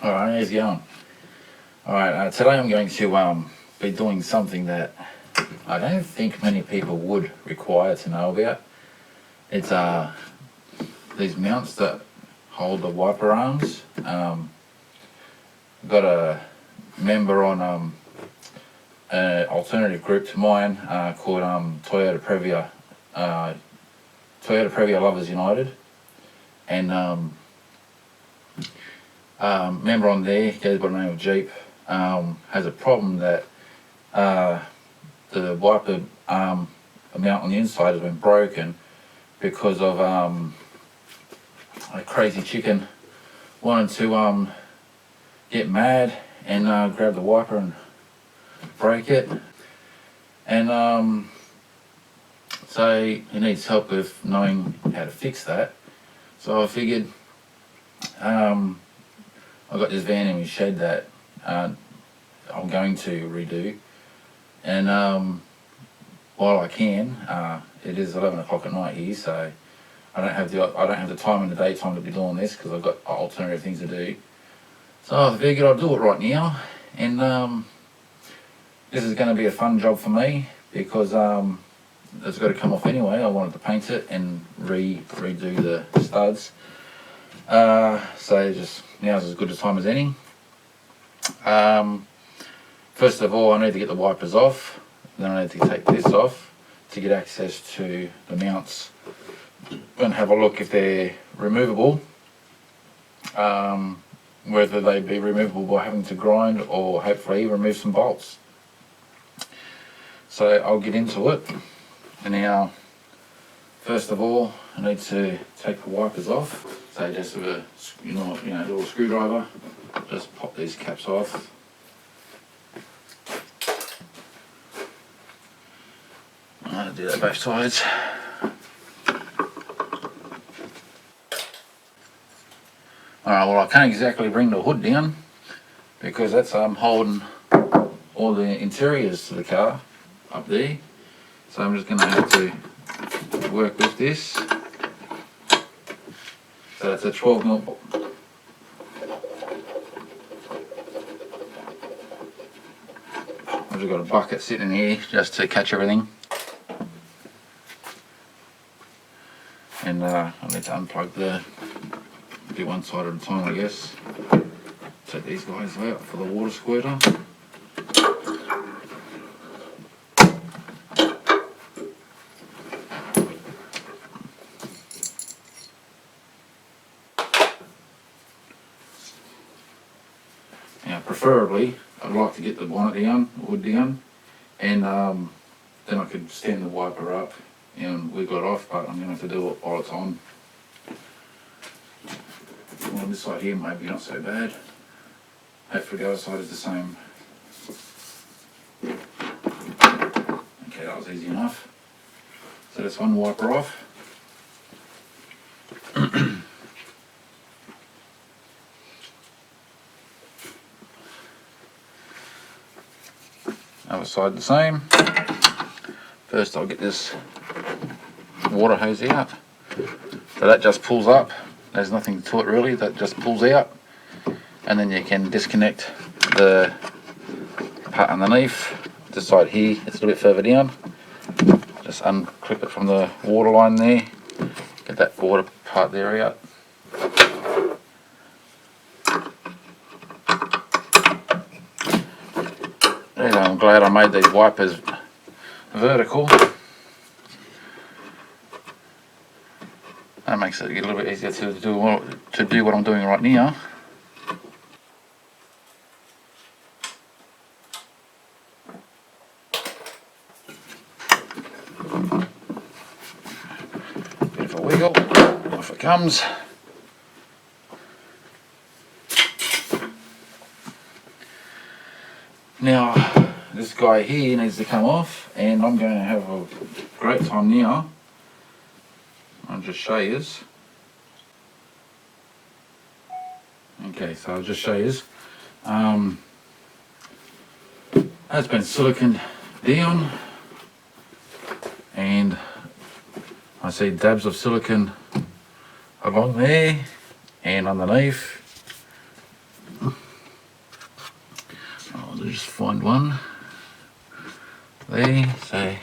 Alright, how's it going? Alright, today I'm going to be doing something that I don't think many people would require to know about. It's these mounts that hold the wiper arms. Got a member on an alternative group to mine called Toyota Previa Lovers United, and member on there goes by the name of Jeep, has a problem that the wiper mount on the inside has been broken because of a crazy chicken wanted to get mad and grab the wiper and break it, and so he needs help with knowing how to fix that. So I figured I've got this van in my shed that I'm going to redo, and while I can, it is 11 o'clock at night here, so I don't have the time in the daytime to be doing this because I've got alternative things to do. So I figured I'd do it right now, and this is going to be a fun job for me because it's got to come off anyway. I wanted to paint it and redo the studs. So just now's as good a time as any. First of all, I need to get the wipers off. Then I need to take this off to get access to the mounts and have a look if they're removable. Whether they be removable by having to grind or hopefully remove some bolts. So I'll get into it. And now, first of all, I need to take the wipers off. So just with a little screwdriver, just pop these caps off. I'll do that both sides. Alright, well I can't exactly bring the hood down because that's holding all the interiors to the car up there. So I'm just going to have to work with this. So that's a 12mm. I've just got a bucket sitting here just to catch everything. And I need to unplug do one side at a time, I guess. Take these guys out for the water squirter. Now preferably I'd like to get the bonnet down, the hood down, and then I could stand the wiper up and wiggle it off, but I'm going to have to do it while it's on. On this side here maybe not so bad. Hopefully the other side is the same. Okay, that was easy enough. So that's one wiper off. Other side the same. First I'll get this water hose out. So that just pulls up. There's nothing to it really, that just pulls out, and then you can disconnect the part underneath. This side here, it's a little bit further down. Just unclip it from the water line there, get that water part there out. And I'm glad I made these wipers vertical. That makes it a little bit easier to do what I'm doing right now. Bit of a wiggle, off it comes. Now this guy here needs to come off, and I'm going to have a great time now. I'll just show you. Okay, so I'll just show you. That's been siliconed down, and I see dabs of silicone along there and underneath. So just find one there, so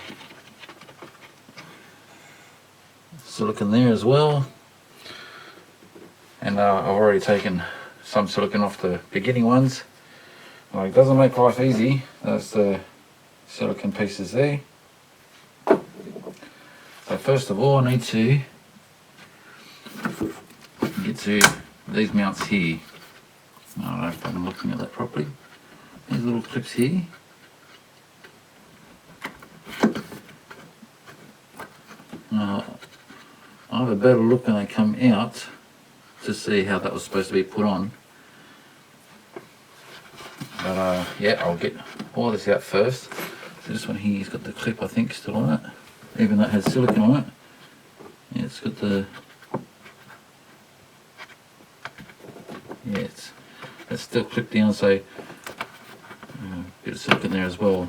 silicone there as well. And I've already taken some silicone off the beginning ones. Like, it doesn't make life easy. That's the silicone pieces there. So first of all, I need to get to these mounts here. I don't know if I'm looking at that properly. These little clips here. I have a better look when they come out to see how that was supposed to be put on. But yeah, I'll get all this out first. So this one here has got the clip, I think, still on it. Even though it has silicone on it. Yeah, it's got the... Yeah, it's still clipped down, so a bit of silicone there as well.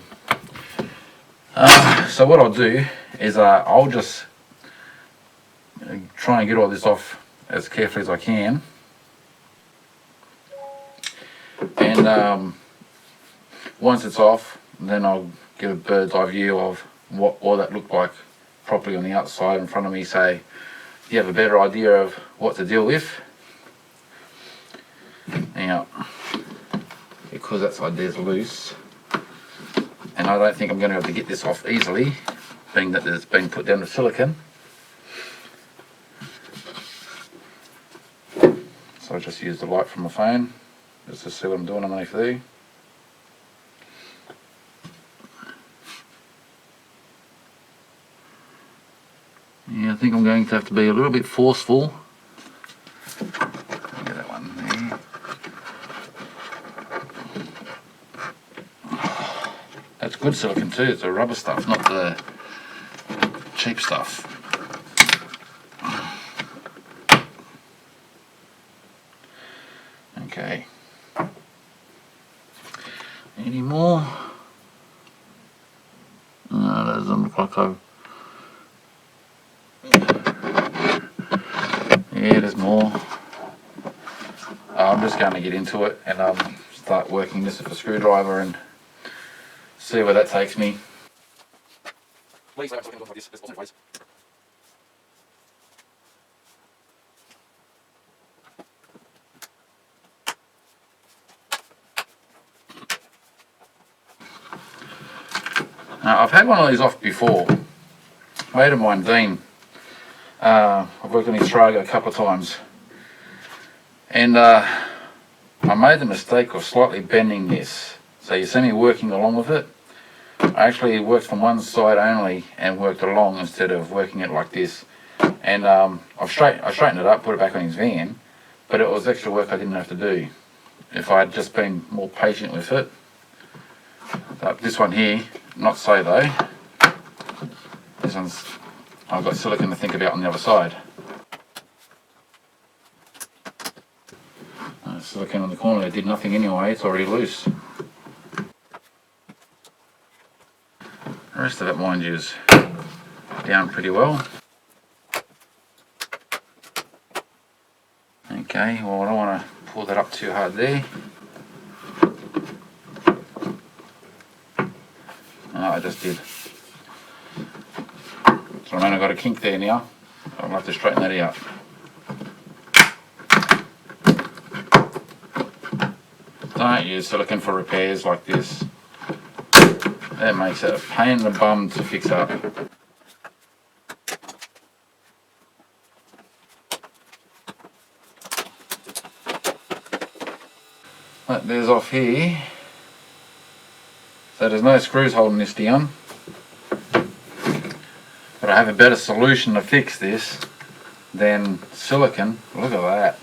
So what I'll do is I'll just try and get all this off as carefully as I can. And once it's off, then I'll get a bird's eye view of what all that looked like properly on the outside in front of me, so you have a better idea of what to deal with. Now, because that side there's loose, and I don't think I'm going to be able to get this off easily, being that it's been put down with silicone. So I just use the light from my phone just to see what I'm doing underneath there. Yeah, I think I'm going to have to be a little bit forceful. Get that one there. That's good silicone too, it's the rubber stuff, not the cheap stuff. Okay. Any more? No, that doesn't look like I've... Yeah, there's more. I'm just going to get into it and start working this with a screwdriver and see where that takes me. I've had one of these off before. A mate of mine, Dean, I've worked on his Tarago a couple of times, and I made the mistake of slightly bending this. So you see me working along with it. I actually worked from one side only and worked along instead of working it like this. And I straightened it up, put it back on his van, but it was extra work I didn't have to do if I had just been more patient with it. But this one here, not so though. This one's, I've got silicone to think about on the other side. Silicone on the corner, it did nothing anyway, it's already loose. The rest of it, mind you, is down pretty well. Okay, well I don't want to pull that up too hard there. I just did. So I mean, I've got a kink there now. I'll have to straighten that out. Don't use silicone for repairs like this. That makes it a pain in the bum to fix up. That there's off here. So there's no screws holding this down. But I have a better solution to fix this than silicone. Look at that.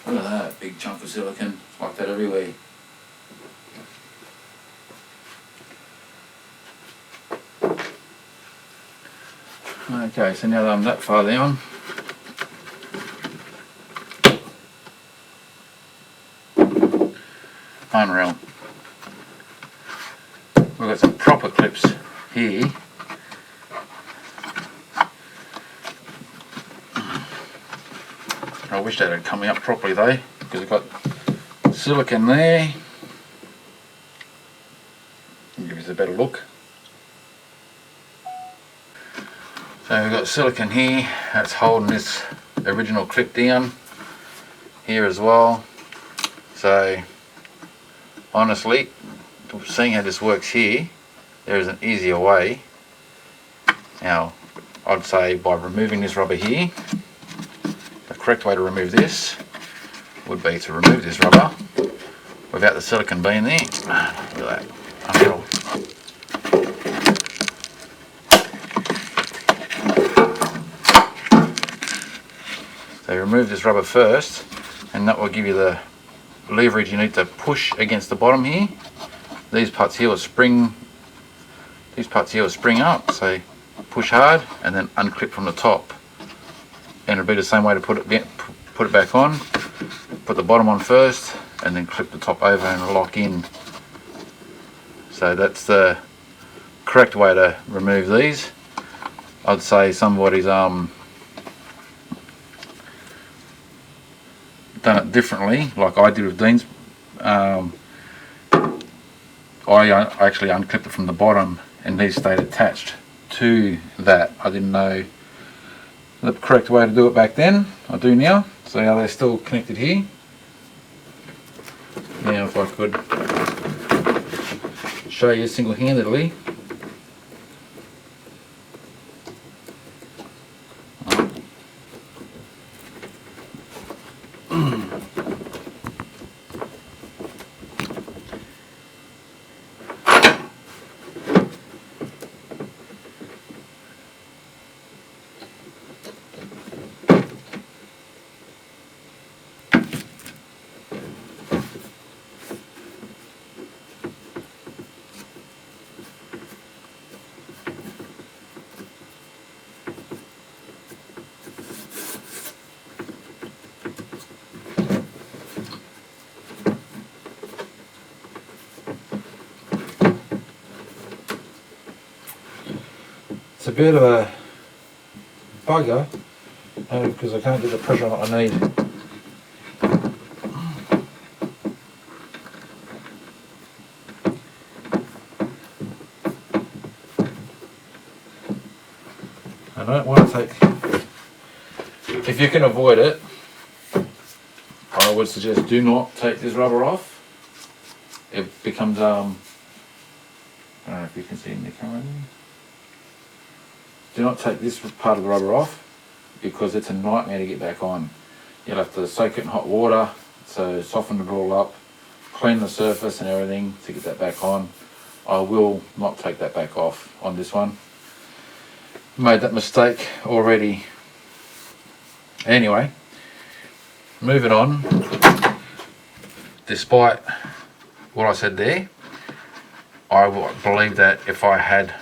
Look at that big chunk of silicone. It's like that everywhere. Okay, so now that I'm that far down, unreal. We've got some proper clips here that it coming up properly though, because we've got silicone there. Give us a better look. So we've got silicone here that's holding this original clip down here as well. So honestly, seeing how this works here, there is an easier way. Now I'd say by removing this rubber here, the correct way to remove this would be to remove this rubber without the silicone being there. Look at that. Unreal. So remove this rubber first, and that will give you the leverage you need to push against the bottom here. These parts here will spring. These parts here will spring up. So push hard and then unclip from the top. And it'll be the same way to put it back on. Put the bottom on first, and then clip the top over and lock in. So that's the correct way to remove these. I'd say somebody's done it differently, like I did with Dean's. I actually unclipped it from the bottom, and these stayed attached to that. I didn't know the correct way to do it back then. I do now. So now they're still connected here. Now if I could show you single-handedly. It's a bit of a bugger because I can't get the pressure on what I need. I don't want to take, if you can avoid it, I would suggest do not take this rubber off. It becomes, I don't know if you can see in the camera there. Do not take this part of the rubber off because it's a nightmare to get back on. You'll have to soak it in hot water, so soften it all up, clean the surface and everything to get that back on. I will not take that back off on this one. Made that mistake already. Anyway, moving on. Despite what I said there, I believe that if I had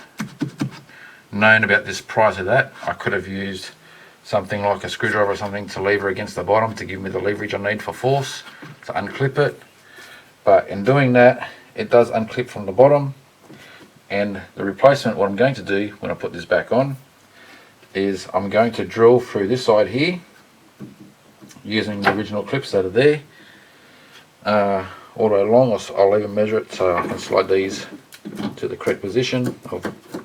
known about this prior to that, I could have used something like a screwdriver or something to lever against the bottom to give me the leverage I need for force to unclip it. But in doing that, it does unclip from the bottom, and the replacement, what I'm going to do when I put this back on is I'm going to drill through this side here using the original clips that are there all the way along. I'll even measure it so I can slide these to the correct position of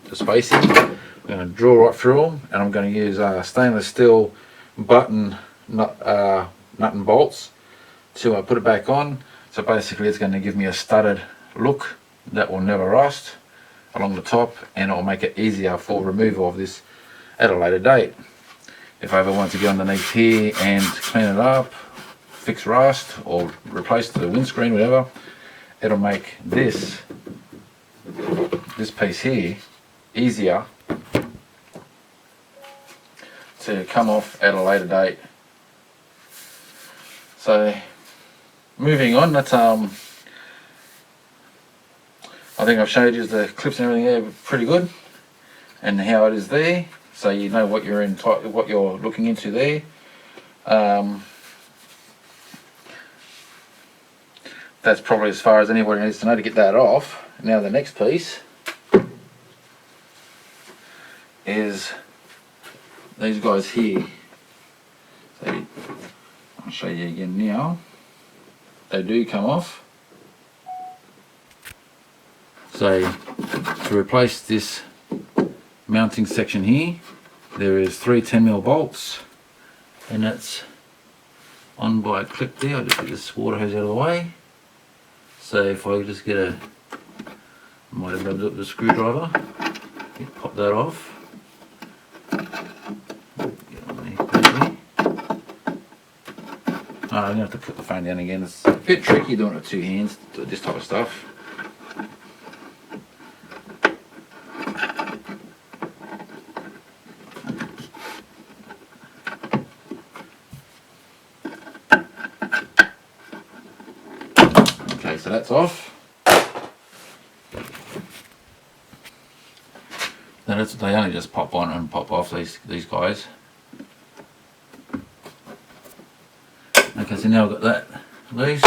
the spacing. I'm going to drill right through them, and I'm going to use stainless steel button nut and bolts to put it back on. So basically it's going to give me a studded look that will never rust along the top, and it will make it easier for removal of this at a later date. If I ever want to get underneath here and clean it up, fix rust or replace the windscreen, whatever, it'll make this piece here easier to come off at a later date. So moving on, that's I think I've showed you the clips and everything there pretty good, and how it is there, so you know what you're what you're looking into there. That's probably as far as anybody needs to know to get that off. Now the next piece is these guys here. So I'll show you again now. They do come off. So to replace this mounting section here, there is 3 10mm bolts, and that's on by a clip there. I'll just get this water hose out of the way. So if I just get a, might have rubbed up the screwdriver, pop that off. I'm going to have to put the phone down again. It's a bit tricky doing it with 2 hands, this type of stuff. Okay, so that's off. Now they only just pop on and pop off, these guys. Okay, so now I've got that loose,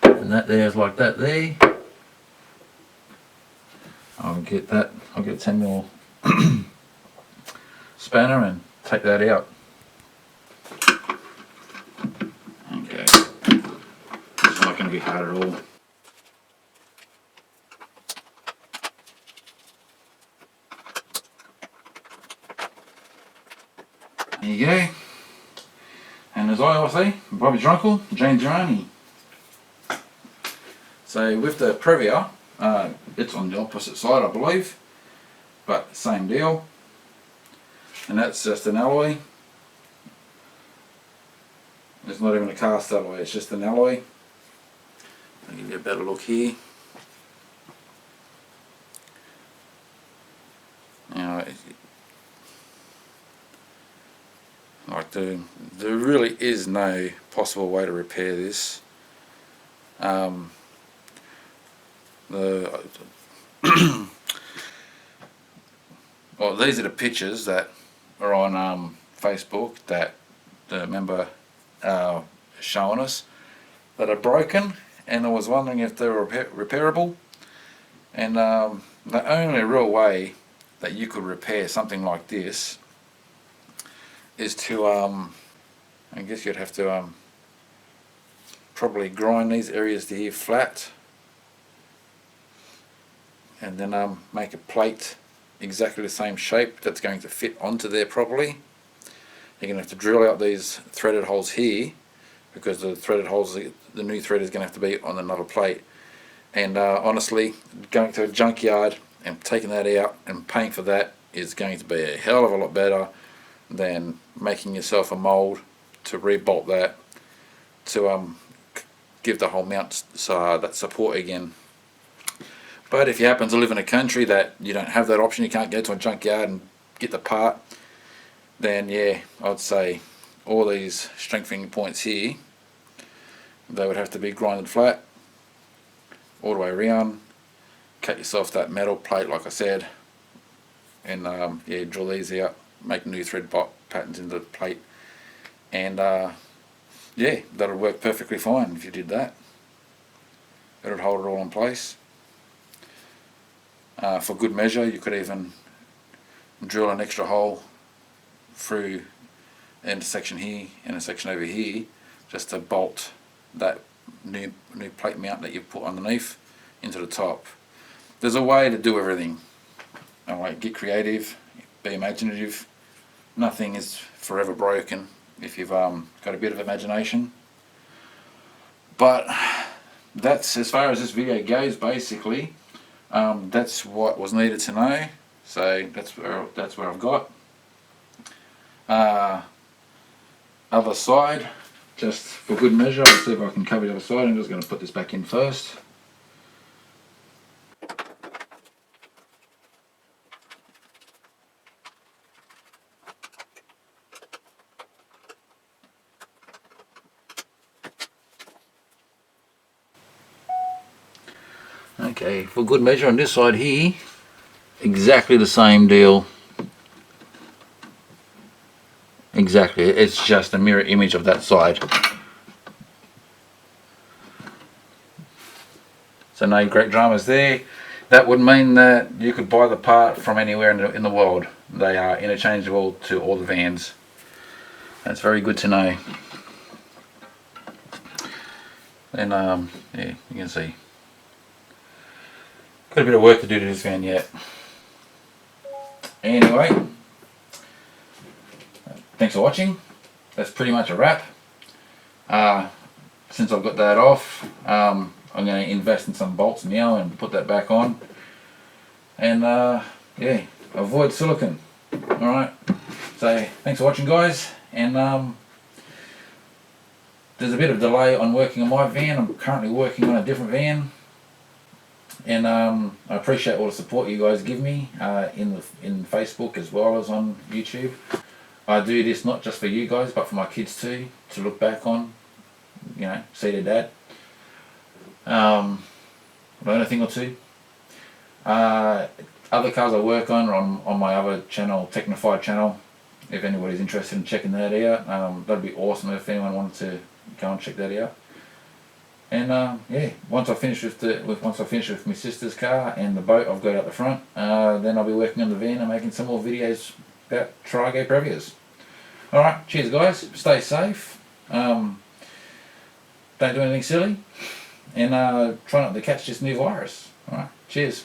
and that there is like that there. I'll get a 10mm spanner and take that out. Okay, it's not going to be hard at all. There you go. And as I always say, Bobby's your uncle, James your auntie. So with the Previa, it's on the opposite side I believe, but same deal. And that's just an alloy. It's not even a cast alloy, it's just an alloy. I'll give you a better look here. Now, like there really is no possible way to repair this. Well, these are the pictures that are on Facebook that the member showing us that are broken, and I was wondering if they were repairable. And the only real way that you could repair something like this is to I guess you'd have to probably grind these areas to here flat, and then make a plate exactly the same shape that's going to fit onto there properly. You're going to have to drill out these threaded holes here, because the threaded holes, the new thread is going to have to be on another plate. And honestly, going to a junkyard and taking that out and paying for that is going to be a hell of a lot better than making yourself a mould to rebolt that to give the whole mount that support again. But if you happen to live in a country that you don't have that option, you can't go to a junkyard and get the part, then yeah, I'd say all these strengthening points here, they would have to be grinded flat all the way around. Cut yourself that metal plate like I said, and yeah, drill these out, make new thread patterns into the plate, and yeah, that'll work perfectly fine if you did that. It'll hold it all in place. For good measure, you could even drill an extra hole through the intersection here and a section over here, just to bolt that new plate mount that you've put underneath into the top. There's a way to do everything. Alright, get creative, be imaginative. Nothing is forever broken if you've got a bit of imagination. But that's as far as this video goes basically. That's what was needed to know. So that's where I've got. Other side, just for good measure, I'll see if I can cover the other side. I'm just going to put this back in first. Okay, for good measure on this side here, exactly the same deal. Exactly, it's just a mirror image of that side. So no great dramas there. That would mean that you could buy the part from anywhere in the world. They are interchangeable to all the vans. That's very good to know. And yeah, you can see got a bit of work to do to this van yet. Anyway, thanks for watching. That's pretty much a wrap. Since I've got that off, I'm going to invest in some bolts now and put that back on. And yeah, avoid silicon. Alright, so thanks for watching, guys. And there's a bit of delay on working on my van. I'm currently working on a different van. And I appreciate all the support you guys give me in Facebook as well as on YouTube. I do this not just for you guys, but for my kids too, to look back on, you know, see their dad. Learn a thing or two. Other cars I work on my other channel, Technified channel. If anybody's interested in checking that out, that'd be awesome if anyone wanted to go and check that out. And yeah, once I finish with my sister's car and the boat I've got out the front, then I'll be working on the van and making some more videos about Tarago Previas. Alright, cheers guys, stay safe, don't do anything silly, and try not to catch this new virus. Alright, cheers.